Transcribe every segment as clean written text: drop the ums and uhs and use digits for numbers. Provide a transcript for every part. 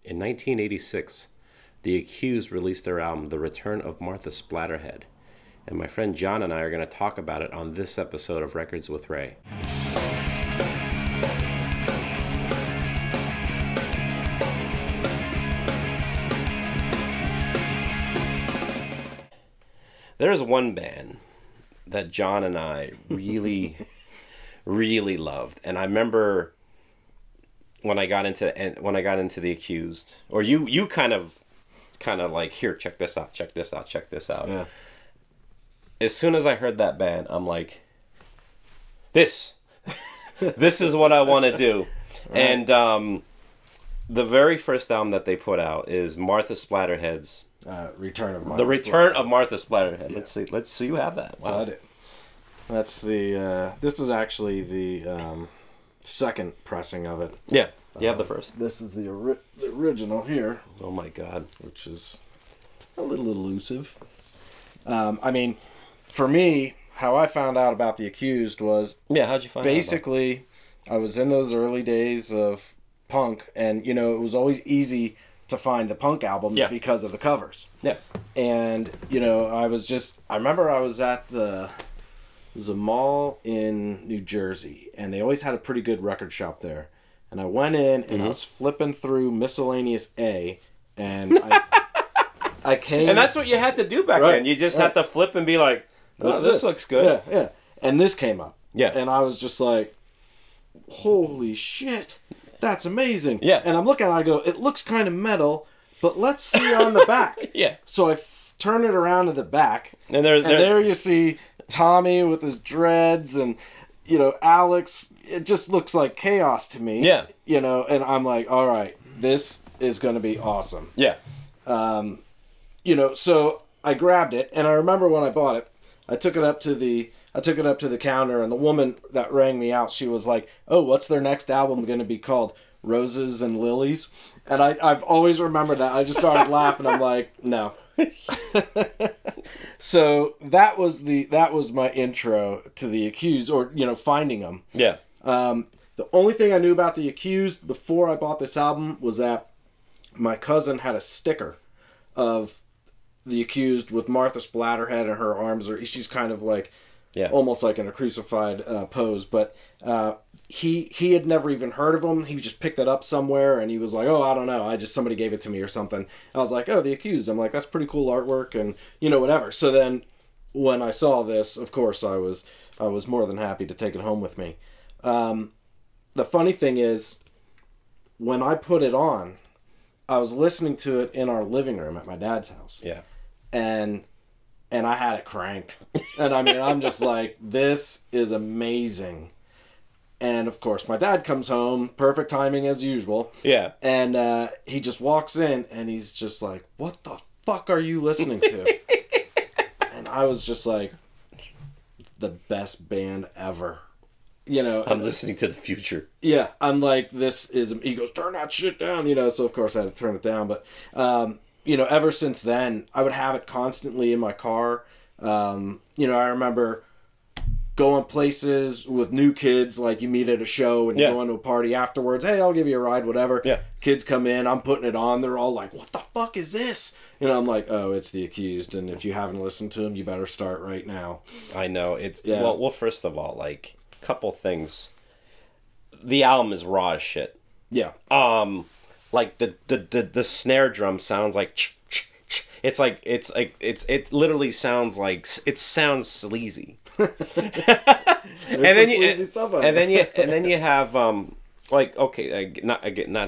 In 1986, The Accused released their album, The Return of Martha Splatterhead. And my friend John and I are going to talk about it on this episode of Records with Ray. There's one band that John and I really, really loved. And I remember when I got into The Accused, or you kind of like, here, check this out. Yeah. As soon as I heard that band, I'm like, this is what I want to do. Right. And the very first album that they put out is Martha Splatterhead's Return of Martha. The Return of Martha Splatterhead. Yeah. Let's see. You have that. Wow. So I did. That's the. This is actually the second pressing of it. Yeah. You have the first. This is the original here. Oh my God. Which is a little elusive. I mean, for me, how I found out about The Accused was... Yeah, how'd you find basically, I was in those early days of punk, and, it was always easy to find the punk albums because of the covers. Yeah. And, I remember I was at it was a mall in New Jersey, and they always had a pretty good record shop there. And I went in, and I was flipping through Miscellaneous A, and I came... And that's what you had to do back then. You just had to flip and be like, oh, this looks good. Yeah. And this came up. Yeah. And I was just like, holy shit, that's amazing. Yeah. And I'm looking at it, I go, it looks kind of metal, but let's see on the back. Yeah. So I turn it around to the back, and there you see Tommy with his dreads, and, Alex. It just looks like chaos to me. Yeah. And I'm like, all right, this is going to be awesome. Yeah. So I grabbed it, and I remember when I bought it, I took it up to the counter, and the woman that rang me out, she was like, "Oh, what's their next album going to be called? Roses and Lilies?" And I've always remembered that. I just started laughing. I'm like, no. So that was my intro to The Accused, or finding them. Yeah. The only thing I knew about The Accused before I bought this album was that my cousin had a sticker of The Accused with Martha Splatterhead, and her arms she's kind of like, almost like in a crucified pose. But he had never even heard of them. He just picked it up somewhere, and he was like, "Oh, I don't know. Somebody gave it to me or something." And I was like, "Oh, The Accused." I'm like, "That's pretty cool artwork," and whatever. So then when I saw this, of course, I was more than happy to take it home with me. The funny thing is, when I put it on, I was listening to it in our living room at my dad's house. Yeah. And I had it cranked. And I mean, I'm just like, this is amazing. And of course, my dad comes home, perfect timing as usual. Yeah. And he just walks in, and he's just like, "What the fuck are you listening to?" And I was just like, the best band ever. I'm listening to the future. Yeah, I'm like, this is... He goes, "Turn that shit down," so of course I had to turn it down. But, ever since then, I would have it constantly in my car. I remember going places with new kids, like you meet at a show and you go into a party afterwards. "Hey, I'll give you a ride," whatever. Yeah. Kids come in, I'm putting it on, they're all like, "What the fuck is this?" I'm like, "Oh, it's The Accused, and if you haven't listened to them, you better start right now." I know. It's well, first of all, like, couple things. The album is raw as shit. Yeah. Like the snare drum sounds like it literally sounds like it sounds sleazy. and then you have not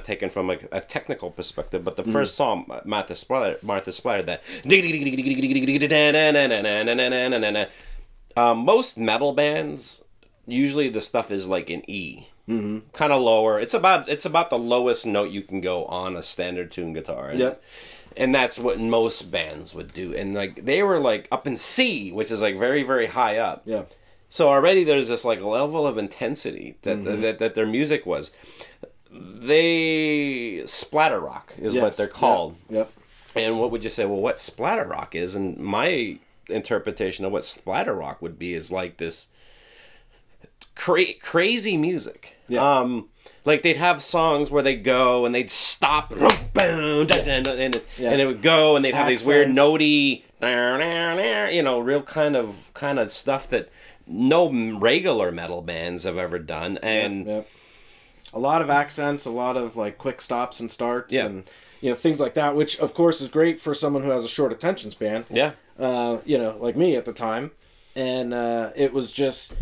taken from a technical perspective, but the first song, Martha Splatter, that most metal bands, usually the stuff is like an E, kind of lower. It's about the lowest note you can go on a standard tune guitar. And that's what most bands would do. And like they were like up in C, which is like very, very high up. Yeah. So already there's this like level of intensity that their music was. They splatter rock is what they're called. Yep. And what would you say? Well, what splatter rock is? And my interpretation of what splatter rock would be is like this crazy music. Yeah. Like, they'd have songs where they'd go and they'd stop, and it would go, and they'd have these weird notey, you know, real kind of stuff that no regular metal bands have ever done. And a lot of accents, a lot of like quick stops and starts, and you know, things like that, which of course is great for someone who has a short attention span. Yeah. You know, like me at the time. And it was just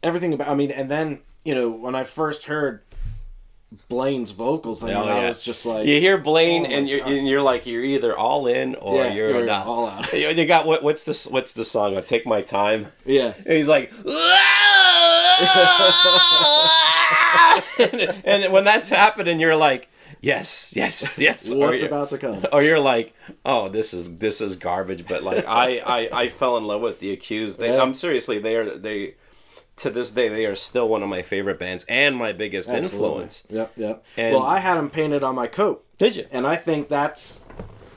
everything about, I mean, and then, you know, when I first heard Blaine's vocals, I mean, I was just like, you hear Blaine, and you're like, you're either all in or you're not all out. You got what's the song? Take My Time. Yeah, and he's like, and when that's happening, you're like, yes. What's about to come? Or you're like, oh, this is garbage. But like, I fell in love with the Accused. I'm seriously, they to this day, they are still one of my favorite bands and my biggest influence. Yep. And, well, I had them painted on my coat. Did you? And I think that's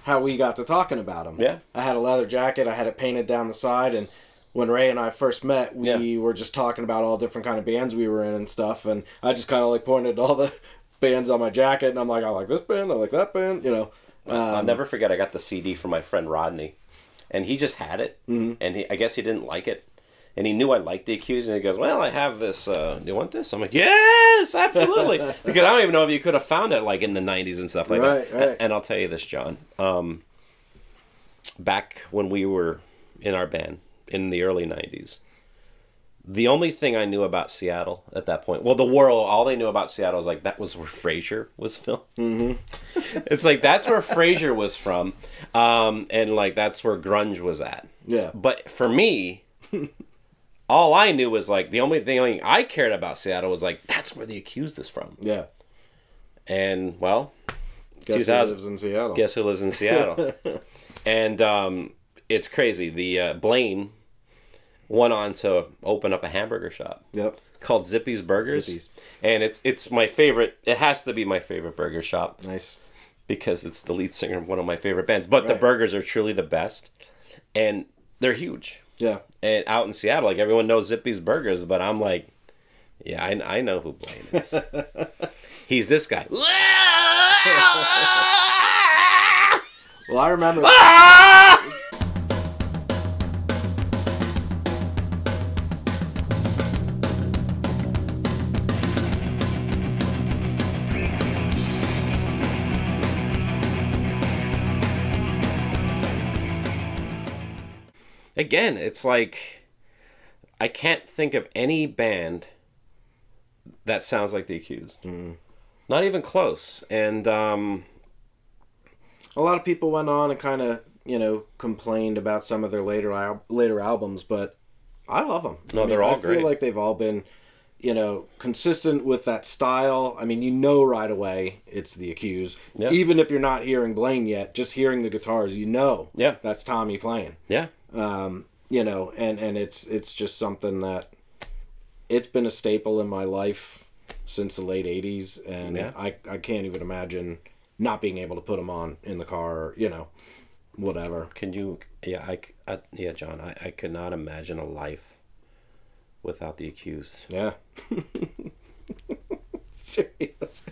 how we got to talking about them. Yeah. I had a leather jacket. I had it painted down the side. And when Ray and I first met, we were just talking about all different kind of bands we were in and stuff. And I just kind of like pointed to all the bands on my jacket. And I'm like, I like this band. I like that band. You know. I'll never forget, I got the CD from my friend Rodney. And he just had it. And I guess he didn't like it. And he knew I liked the Accused, and he goes, well, I have this, do you want this? I'm like, yes, absolutely. Because I don't even know if you could have found it, like, in the 90s and stuff like that. Right. And I'll tell you this, John. Back when we were in our band, in the early 90s, the only thing I knew about Seattle at that point, well, the world, all they knew about Seattle was, like, that was where Frasier was filmed. It's like, that's where Frasier was from. And, like, that's where grunge was at. Yeah. But for me... all I knew was, like, the only thing I cared about Seattle was, like, that's where the Accused is from. Yeah. And, well, guess who lives in Seattle? Guess who lives in Seattle? And it's crazy. The Blaine went on to open up a hamburger shop. Yep. Called Zippy's Burgers. And it's my favorite. It has to be my favorite burger shop. Nice. Because it's the lead singer of one of my favorite bands. But the burgers are truly the best. And they're huge. Yeah. And out in Seattle, like, everyone knows Zippy's Burgers, but I'm like, yeah, I know who Blaine is. He's this guy. Well, I remember... Again, it's like, I can't think of any band that sounds like The Accused. Not even close. And a lot of people went on and kind of, you know, complained about some of their later albums, but I love them. No, they're all great. I feel like they've all been, you know, consistent with that style. I mean, you know right away it's The Accused. Yeah. Even if you're not hearing Blaine yet, just hearing the guitars, you know that's Tommy playing. Yeah. You know, and it's just something that it's been a staple in my life since the late 80s, and I can't even imagine not being able to put them on in the car, or, you know, whatever. Can you, John, I could not imagine a life without The Accused. Yeah. Serious.